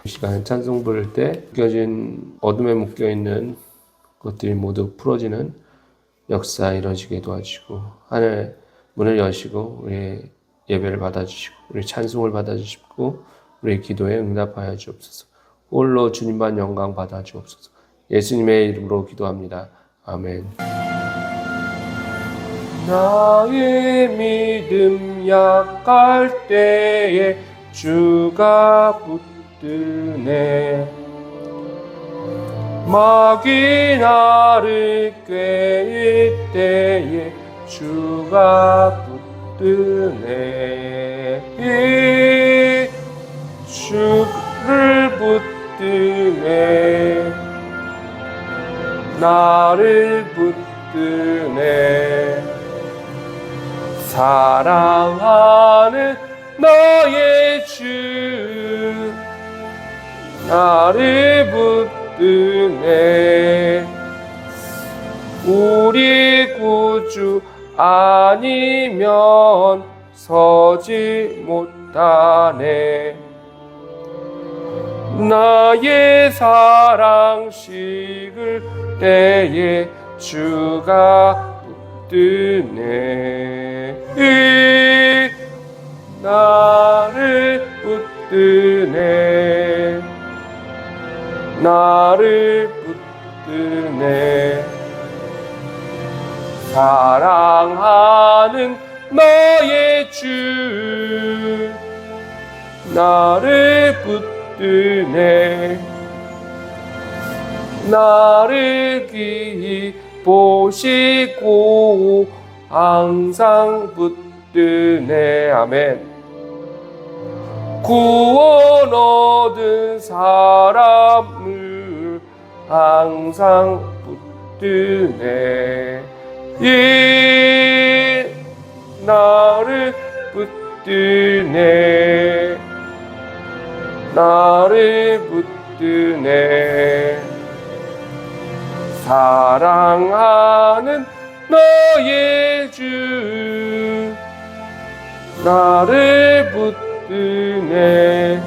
이 시간 찬송 부를 때 묶여진 어둠에 묶여있는 것들이 모두 풀어지는 역사 이루어지게 도와주시고 하늘 문을 여시고 우리의 예배를 받아주시고 우리 찬송을 받아주시고 우리의 기도에 응답하여 주옵소서. 홀로 주님만 영광 받아 주옵소서. 예수님의 이름으로 기도합니다. 아멘. 나의 믿음 약할 때에 주가 붙드네. 마귀 나를 꾀일 때에 주가 붙드네. 주를 붙드네. 나를 붙드네. 사랑하는 나의 주 나를 붙드네. 우리 구주 아니면 서지 못하네. 나의 사랑 식을 때에 주가 붙드네. 나를 붙드네. 나를 붙드네. 사랑하는 너의 주 나를 붙드네. 나를 귀히 보시고 항상 붙드네. 아멘. 구원 얻은 사람을 항상 붙드네. 나를 붙드네. 나를 붙드네. 사랑하는 너의 주 나를 붙드네.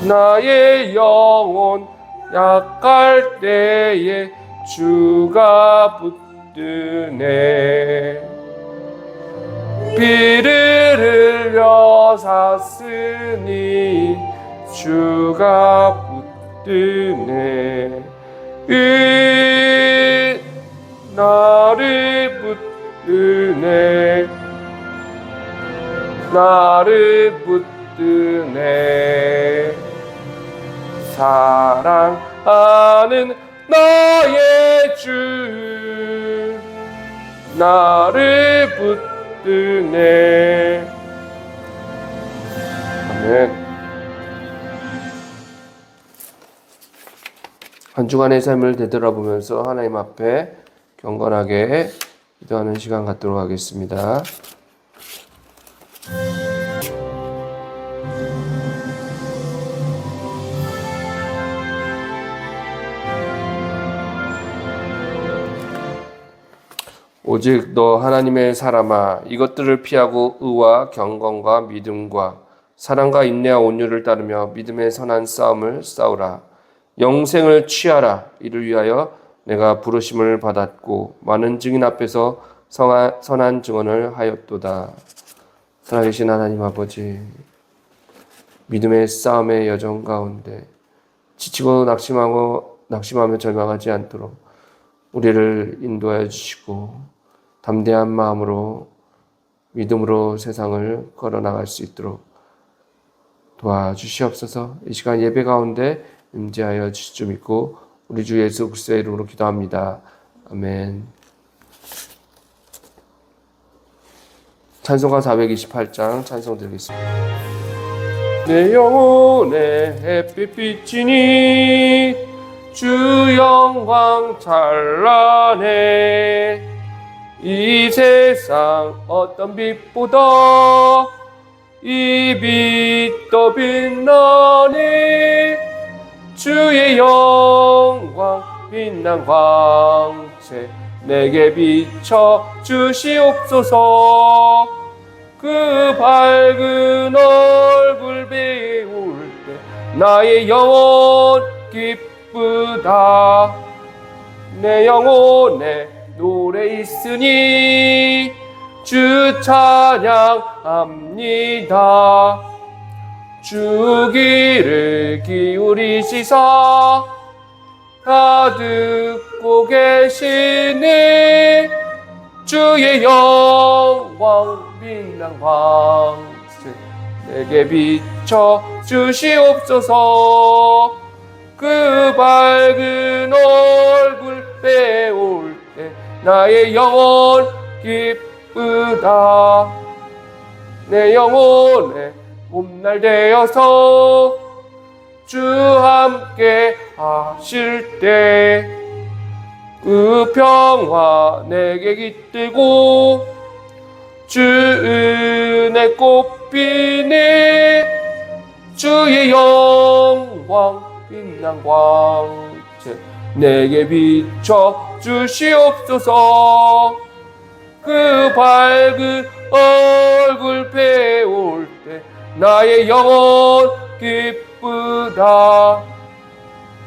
나의 영혼 약할 때에 주가 붙드네. 피를 흘려 샀으니 주가 붙드네. 나를 붙드네. 나를 붙드네. 사랑하는 나의 주 나를 붙드네. 아멘. 한 주간의 삶을 되돌아보면서 하나님 앞에 경건하게 기도하는 시간 갖도록 하겠습니다. 오직 너 하나님의 사람아, 이것들을 피하고 의와 경건과 믿음과 사랑과 인내와 온유를 따르며 믿음의 선한 싸움을 싸우라. 영생을 취하라. 이를 위하여 내가 부르심을 받았고 많은 증인 앞에서 선한 증언을 하였도다. 살아계신 하나님 아버지, 믿음의 싸움의 여정 가운데 지치고 낙심하며 절망하지 않도록 우리를 인도하여 주시고 담대한 마음으로 믿음으로 세상을 걸어나갈 수 있도록 도와주시옵소서. 이 시간 예배 가운데 임재하여 주실 줄 믿고 우리 주 예수 그리스도의 이름으로 기도합니다. 아멘. 찬송가 428장 찬송 드리겠습니다. 내 영혼의 햇빛 비치니 주 영광 찬란해. 이 세상 어떤 빛보다 이 빛 더 빛나네. 주의 영광 빛난 광채 내게 비춰 주시옵소서. 그 밝은 얼굴 배울 때 나의 영혼 기쁘다. 내 영혼에 노래 있으니 주 찬양합니다. 주 귀를 기울이시사 다 듣고 계시니 주의 영광 빛난 광채 내게 비춰 주시옵소서. 그 밝은 얼굴 배울 때 나의 영혼 기쁘다. 내 영혼에 봄날 되어서 주 함께 하실 때 그 평화 내게 깃들고 주 은혜 꽃피니 주의 영광 빛난 광채 내게 비춰 주시옵소서. 그 밝은 얼굴 배울 때 나의 영혼 기쁘다.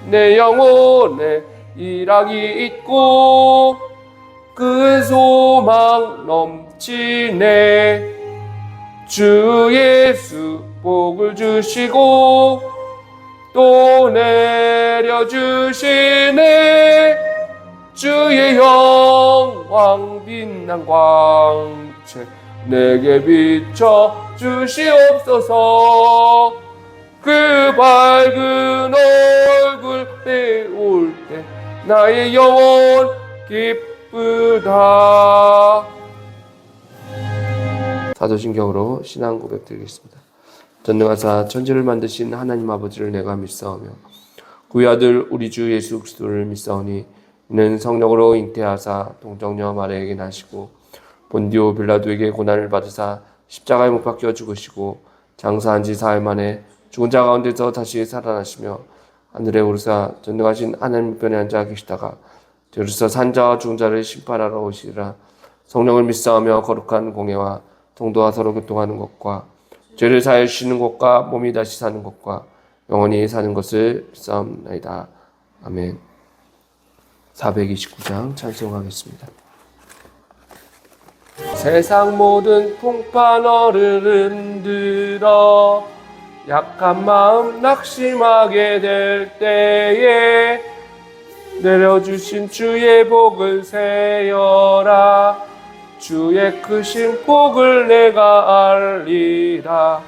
내 영혼에 일하기 있고 그 소망 넘치네. 주 예수 복을 주시고 또 내려주시네. 주의 영광 빛난 광채 내게 비춰 주시옵소서. 그 밝은 얼굴 배울 때 나의 영혼 기쁘다. 사도신경으로 신앙 고백 드리겠습니다. 전능하사 천지를 만드신 하나님 아버지를 내가 믿사오며 그의 아들 우리 주 예수 그리스도를 믿사오니 이는 성령으로 잉태하사 동정녀 마리아에게 나시고 본디오 빌라도에게 고난을 받으사 십자가에 못 박혀 죽으시고 장사한 지 사흘 만에 죽은 자 가운데서 다시 살아나시며 하늘에 오르사 전능하신 하나님 우편에 앉아 계시다가 저리서 산 자와 죽은 자를 심판하러 오시리라. 성령을 믿사오며 거룩한 공예와 성도와 서로 교통하는 것과 죄를 사하여 주시는 것과 몸이 다시 사는 것과 영원히 사는 것을 믿사옵나이다. 아멘. 429장 찬송하겠습니다. 세상 모든 풍파너를 흔들어 약한 마음 낙심하게 될 때에 내려주신 주의 복을 세어라. 주의 크신 복을 내가 알리라.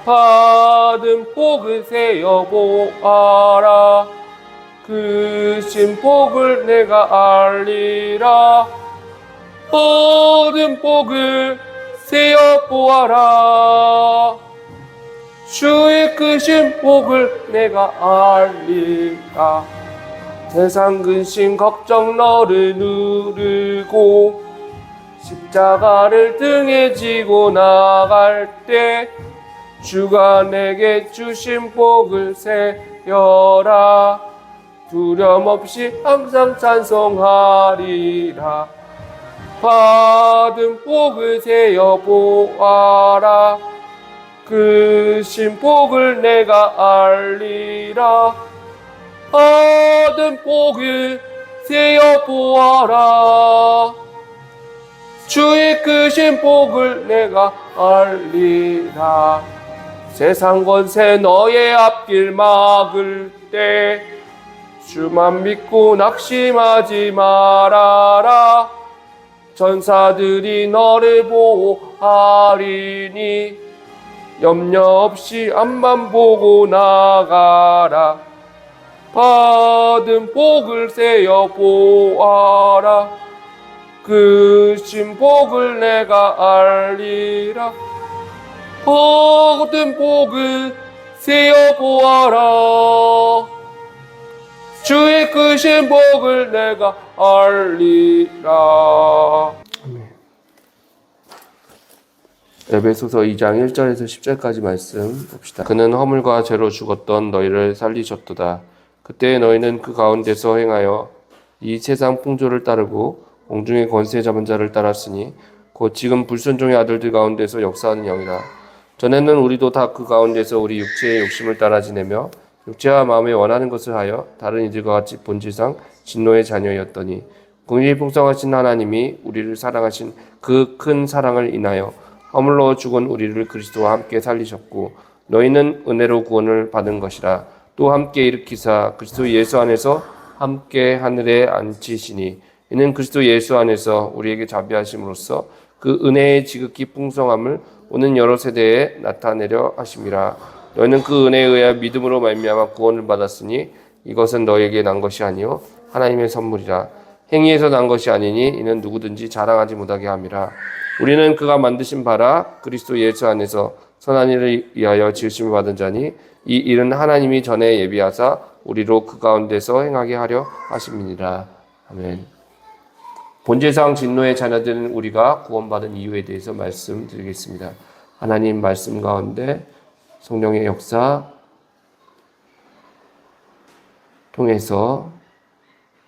받은 복을 세어 보아라. 크신 복을 내가 알리라. 받은 복을 세어 보아라. 주의 크신 복을 내가 알리라. 세상 근심 걱정 너를 누르고 십자가를 등에 지고 나갈 때 주가 내게 주신 복을 세어라. 두려움 없이 항상 찬송하리라. 받은 복을 세어 보아라. 크신 복을 내가 알리라. 받은 복을 세어 보아라. 주의 크신 복을 내가 알리라. 세상 권세 너의 앞길 막을 때 주만 믿고 낙심하지 말아라. 전사들이 너를 보호하리니 염려 없이 앞만 보고 나가라. 받은 복을 세어 보아라. 크신 복을 내가 알리라. 받은 복을 세어 보아라. 주의 크신 복을 내가 알리라. 에베소서 2장 1절에서 10절까지 말씀 봅시다. 그는 허물과 죄로 죽었던 너희를 살리셨도다. 그때 너희는 그 가운데서 행하여 이 세상 풍조를 따르고 공중의 권세 잡은 자를 따랐으니 곧 지금 불순종의 아들들 가운데서 역사하는 영이라. 전에는 우리도 다 그 가운데서 우리 육체의 욕심을 따라 지내며 육체와 마음에 원하는 것을 하여 다른 이들과 같이 본질상 진노의 자녀였더니 긍휼이 풍성하신 하나님이 우리를 사랑하신 그 큰 사랑을 인하여 허물로 죽은 우리를 그리스도와 함께 살리셨고 너희는 은혜로 구원을 받은 것이라. 또 함께 일으키사 그리스도 예수 안에서 함께 하늘에 앉히시니 이는 그리스도 예수 안에서 우리에게 자비하심으로써 그 은혜의 지극히 풍성함을 오는 여러 세대에 나타내려 하심이라. 너희는 그 은혜에 의하여 믿음으로 말미암아 구원을 받았으니 이것은 너희에게 난 것이 아니요 하나님의 선물이라. 행위에서 난 것이 아니니 이는 누구든지 자랑하지 못하게 함이라. 우리는 그가 만드신 바라 그리스도 예수 안에서 선한 일을 위하여 지으심을 받은 자니 이 일은 하나님이 전에 예비하사 우리로 그 가운데서 행하게 하려 하심이니라. 아멘. 본질상 진노의 자녀들은 우리가 구원받은 이유에 대해서 말씀드리겠습니다. 하나님 말씀 가운데 성령의 역사 통해서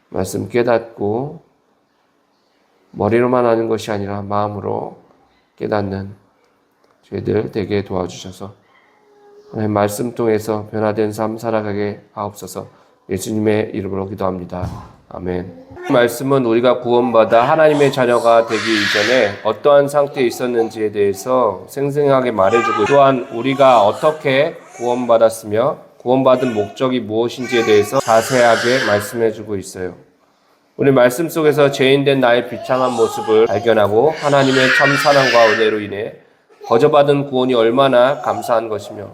말씀 깨닫고 머리로만 하는 것이 아니라 마음으로 깨닫는 저희들 되게 도와주셔서 하나님 말씀 통해서 변화된 삶 살아가게 하옵소서. 예수님의 이름으로 기도합니다. 아멘. 말씀은 우리가 구원받아 하나님의 자녀가 되기 이전에 어떠한 상태에 있었는지에 대해서 생생하게 말해주고 또한 우리가 어떻게 구원받았으며 구원받은 목적이 무엇인지에 대해서 자세하게 말씀해주고 있어요. 우리 말씀 속에서 죄인된 나의 비참한 모습을 발견하고 하나님의 참 사랑과 은혜로 인해 거저받은 구원이 얼마나 감사한 것이며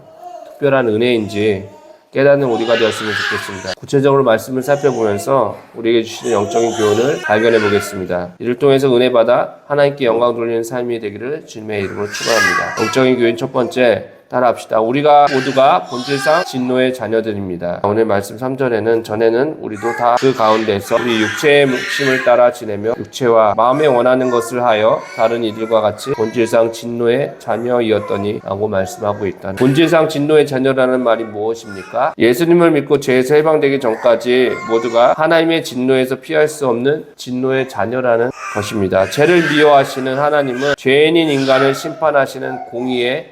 특별한 은혜인지 깨닫는 우리가 되었으면 좋겠습니다. 구체적으로 말씀을 살펴보면서 우리에게 주시는 영적인 교훈을 발견해 보겠습니다. 이를 통해서 은혜 받아 하나님께 영광 돌리는 삶이 되기를 주님의 이름으로 축원합니다. 영적인 교훈 첫 번째, 따라합시다. 우리가 모두가 본질상 진노의 자녀들입니다. 오늘 말씀 3절에는 전에는 우리도 다 그 가운데서 우리 육체의 묵심을 따라 지내며 육체와 마음에 원하는 것을 하여 다른 이들과 같이 본질상 진노의 자녀이었더니 라고 말씀하고 있다. 본질상 진노의 자녀라는 말이 무엇입니까? 예수님을 믿고 죄에서 해방되기 전까지 모두가 하나님의 진노에서 피할 수 없는 진노의 자녀라는 것입니다. 죄를 미워하시는 하나님은 죄인인 인간을 심판하시는 공의의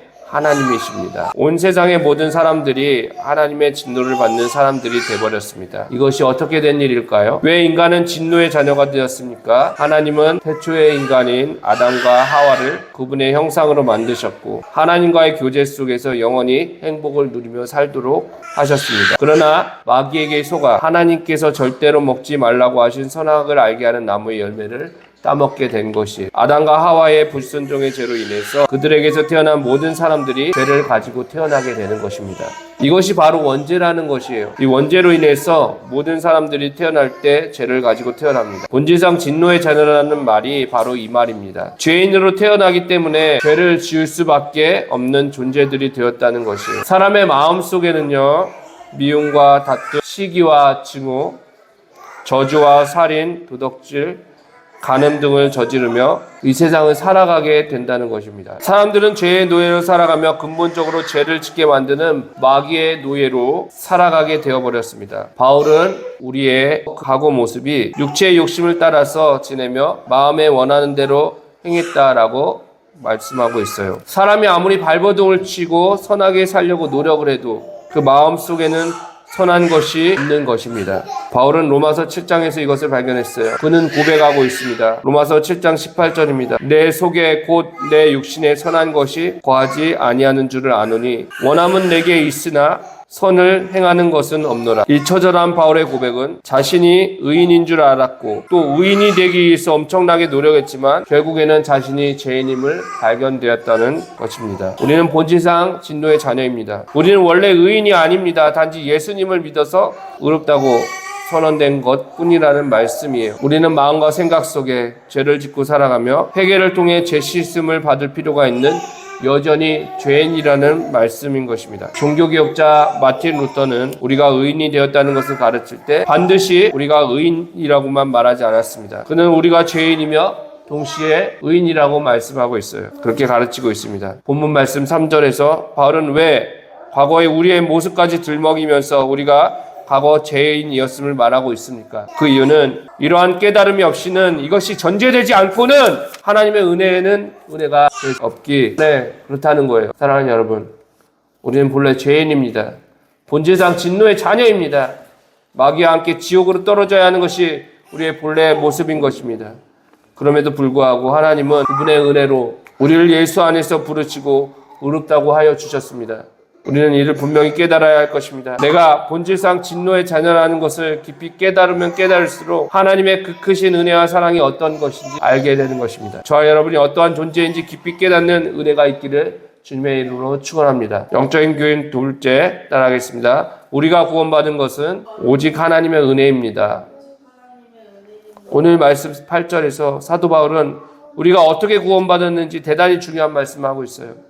하나님이십니다. 온 세상의 모든 사람들이 하나님의 진노를 받는 사람들이 되어버렸습니다. 이것이 어떻게 된 일일까요? 왜 인간은 진노의 자녀가 되었습니까? 하나님은 태초의 인간인 아담과 하와를 그분의 형상으로 만드셨고 하나님과의 교제 속에서 영원히 행복을 누리며 살도록 하셨습니다. 그러나 마귀에게 속아 하나님께서 절대로 먹지 말라고 하신 선악을 알게 하는 나무의 열매를 따먹게 된 것이 아담과 하와의 불순종의 죄로 인해서 그들에게서 태어난 모든 사람들이 죄를 가지고 태어나게 되는 것입니다. 이것이 바로 원죄라는 것이에요. 이 원죄로 인해서 모든 사람들이 태어날 때 죄를 가지고 태어납니다. 본질상 진노의 자녀라는 말이 바로 이 말입니다. 죄인으로 태어나기 때문에 죄를 지을 수밖에 없는 존재들이 되었다는 것이에요. 사람의 마음 속에는요, 미움과 다툼, 시기와 증오, 저주와 살인, 도덕질, 간음 등을 저지르며 이 세상을 살아가게 된다는 것입니다. 사람들은 죄의 노예로 살아가며 근본적으로 죄를 짓게 만드는 마귀의 노예로 살아가게 되어버렸습니다. 바울은 우리의 과거 모습이 육체의 욕심을 따라서 지내며 마음에 원하는 대로 행했다라고 말씀하고 있어요. 사람이 아무리 발버둥을 치고 선하게 살려고 노력을 해도 그 마음 속에는 선한 것이 있는 것입니다. 바울은 로마서 7장에서 이것을 발견했어요. 그는 고백하고 있습니다. 로마서 7장 18절입니다. 내 속에 곧 내 육신에 선한 것이 거하지 아니하는 줄을 아노니 원함은 내게 있으나 선을 행하는 것은 없노라. 이 처절한 바울의 고백은 자신이 의인인 줄 알았고 또 의인이 되기 위해서 엄청나게 노력했지만 결국에는 자신이 죄인임을 발견되었다는 것입니다. 우리는 본질상 진노의 자녀입니다. 우리는 원래 의인이 아닙니다. 단지 예수님을 믿어서 의롭다고 선언된 것뿐이라는 말씀이에요. 우리는 마음과 생각 속에 죄를 짓고 살아가며 회개를 통해 죄 씻음을 받을 필요가 있는 여전히 죄인이라는 말씀인 것입니다. 종교개혁자 마틴 루터는 우리가 의인이 되었다는 것을 가르칠 때 반드시 우리가 의인이라고만 말하지 않았습니다. 그는 우리가 죄인이며 동시에 의인이라고 말씀하고 있어요. 그렇게 가르치고 있습니다. 본문 말씀 3절에서 바울은 왜 과거에 우리의 모습까지 들먹이면서 우리가 과거 죄인이었음을 말하고 있습니까? 그 이유는 이러한 깨달음이 없이는 이것이 전제되지 않고는 하나님의 은혜가 없기 때문에 그렇다는 거예요. 사랑하는 여러분, 우리는 본래 죄인입니다. 본질상 진노의 자녀입니다. 마귀와 함께 지옥으로 떨어져야 하는 것이 우리의 본래 모습인 것입니다. 그럼에도 불구하고 하나님은 그분의 은혜로 우리를 예수 안에서 부르시고 의롭다고 하여 주셨습니다. 우리는 이를 분명히 깨달아야 할 것입니다. 내가 본질상 진노의 자녀라는 것을 깊이 깨달으면 깨달을수록 하나님의 그 크신 은혜와 사랑이 어떤 것인지 알게 되는 것입니다. 저와 여러분이 어떠한 존재인지 깊이 깨닫는 은혜가 있기를 주님의 이름으로 축원합니다. 영적인 교인 둘째 따라하겠습니다. 우리가 구원받은 것은 오직 하나님의 은혜입니다. 오늘 말씀 8절에서 사도 바울은 우리가 어떻게 구원받았는지 대단히 중요한 말씀을 하고 있어요.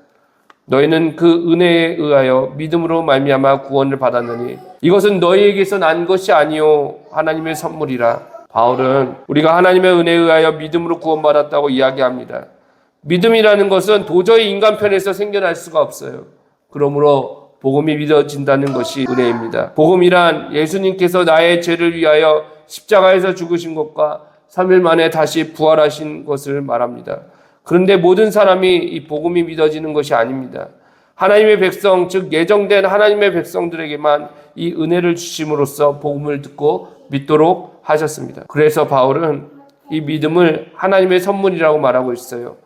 너희는 그 은혜에 의하여 믿음으로 말미암아 구원을 받았느니 이것은 너희에게서 난 것이 아니요 하나님의 선물이라. 바울은 우리가 하나님의 은혜에 의하여 믿음으로 구원받았다고 이야기합니다. 믿음이라는 것은 도저히 인간 편에서 생겨날 수가 없어요. 그러므로 복음이 믿어진다는 것이 은혜입니다. 복음이란 예수님께서 나의 죄를 위하여 십자가에서 죽으신 것과 3일 만에 다시 부활하신 것을 말합니다. 그런데 모든 사람이 이 복음이 믿어지는 것이 아닙니다. 하나님의 백성, 즉 예정된 하나님의 백성들에게만 이 은혜를 주심으로써 복음을 듣고 믿도록 하셨습니다. 그래서 바울은 이 믿음을 하나님의 선물이라고 말하고 있어요.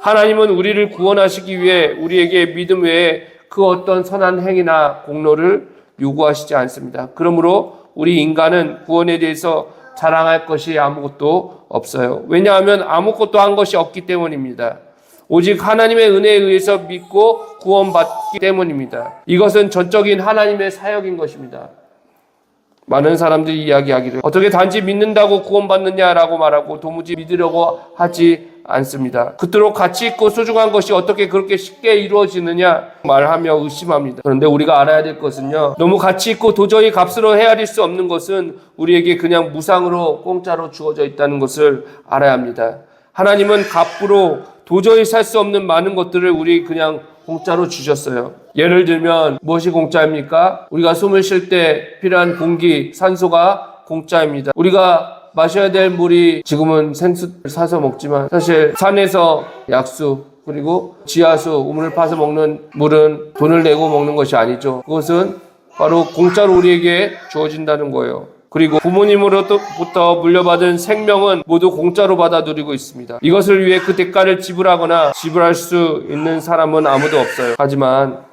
하나님은 우리를 구원하시기 위해 우리에게 믿음 외에 그 어떤 선한 행위나 공로를 요구하시지 않습니다. 그러므로 우리 인간은 구원에 대해서 자랑할 것이 아무것도 없어요. 왜냐하면 아무것도 한 것이 없기 때문입니다. 오직 하나님의 은혜에 의해서 믿고 구원받기 때문입니다. 이것은 전적인 하나님의 사역인 것입니다. 많은 사람들이 이야기하기를 어떻게 단지 믿는다고 구원받느냐라고 말하고 도무지 믿으려고 하지 않습니다. 그토록 가치 있고 소중한 것이 어떻게 그렇게 쉽게 이루어지느냐 말하며 의심합니다. 그런데 우리가 알아야 될 것은요, 너무 가치 있고 도저히 값으로 헤아릴 수 없는 것은 우리에게 그냥 무상으로 공짜로 주어져 있다는 것을 알아야 합니다. 하나님은 값으로 도저히 살 수 없는 많은 것들을 우리 그냥 공짜로 주셨어요. 예를 들면 무엇이 공짜입니까? 우리가 숨을 쉴 때 필요한 공기, 산소가 공짜입니다. 우리가 마셔야 될 물이 지금은 생수 사서 먹지만 사실 산에서 약수 그리고 지하수 우물을 파서 먹는 물은 돈을 내고 먹는 것이 아니죠. 그것은 바로 공짜로 우리에게 주어진다는 거예요. 그리고 부모님으로부터 물려받은 생명은 모두 공짜로 받아 누리고 있습니다. 이것을 위해 그 대가를 지불하거나 지불할 수 있는 사람은 아무도 없어요. 하지만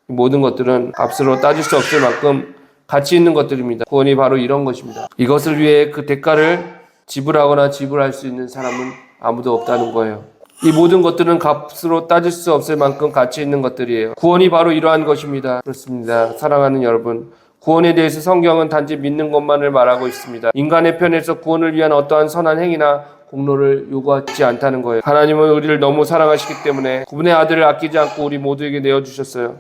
모든 것들은 값으로 따질 수 없을 만큼 가치 있는 것들입니다. 구원이 바로 이런 것입니다. 이것을 위해 그 대가를 지불하거나 지불할 수 있는 사람은 아무도 없다는 거예요. 이 모든 것들은 값으로 따질 수 없을 만큼 가치 있는 것들이에요. 구원이 바로 이러한 것입니다. 그렇습니다. 사랑하는 여러분, 구원에 대해서 성경은 단지 믿는 것만을 말하고 있습니다. 인간의 편에서 구원을 위한 어떠한 선한 행위나 공로를 요구하지 않다는 거예요. 하나님은 우리를 너무 사랑하시기 때문에 그분의 아들을 아끼지 않고 우리 모두에게 내어주셨어요.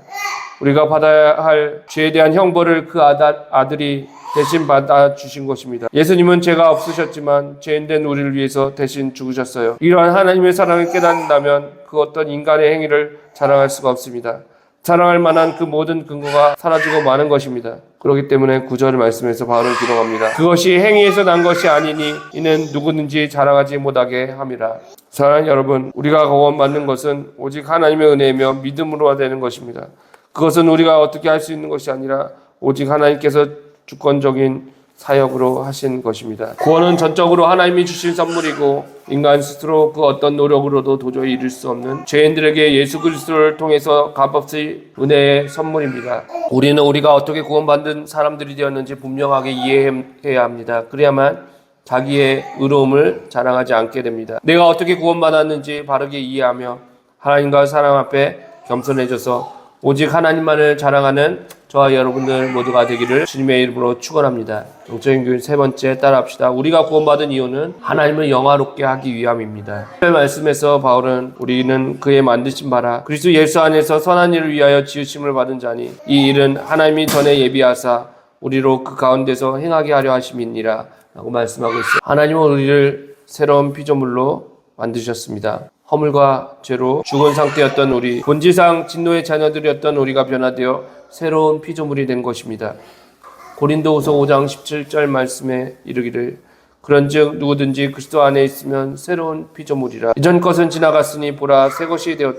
우리가 받아야 할 죄에 대한 형벌을 그 아들이 대신 받아주신 것입니다. 예수님은 죄가 없으셨지만 죄인된 우리를 위해서 대신 죽으셨어요. 이러한 하나님의 사랑을 깨닫는다면 그 어떤 인간의 행위를 자랑할 수가 없습니다. 자랑할 만한 그 모든 근거가 사라지고 마는 것입니다. 그렇기 때문에 9절 말씀에서 바울은 기록합니다. 그것이 행위에서 난 것이 아니니 이는 누구든지 자랑하지 못하게 함이라. 사랑하는 여러분, 우리가 구원받는 것은 오직 하나님의 은혜이며 믿음으로 되는 것입니다. 그것은 우리가 어떻게 할 수 있는 것이 아니라 오직 하나님께서 주권적인 사역으로 하신 것입니다. 구원은 전적으로 하나님이 주신 선물이고 인간 스스로 그 어떤 노력으로도 도저히 이룰 수 없는 죄인들에게 예수 그리스도를 통해서 값없이 은혜의 선물입니다. 우리는 우리가 어떻게 구원받은 사람들이 되었는지 분명하게 이해해야 합니다. 그래야만 자기의 의로움을 자랑하지 않게 됩니다. 내가 어떻게 구원받았는지 바르게 이해하며 하나님과 사람 앞에 겸손해져서 오직 하나님만을 자랑하는 저와 여러분들 모두가 되기를 주님의 이름으로 축원합니다. 영적인 교인 세 번째 따라합시다. 우리가 구원받은 이유는 하나님을 영화롭게 하기 위함입니다. 말씀에서 바울은 우리는 그의 만드신 바라 그리스도 예수 안에서 선한 일을 위하여 지으심을 받은 자니 이 일은 하나님이 전에 예비하사 우리로 그 가운데서 행하게 하려 하심이니라 라고 말씀하고 있어요. 하나님은 우리를 새로운 피조물로 만드셨습니다. 허물과 죄로 죽은 상태였던 우리, 본질상 진노의 자녀들이었던 우리가 변화되어 새로운 피조물이 된 것입니다. 고린도후서 5장 17절 말씀에 이르기를 그런즉 누구든지 그리스도 안에 있으면 새로운 피조물이라 이전 것은 지나갔으니 보라 새 것이 되었다.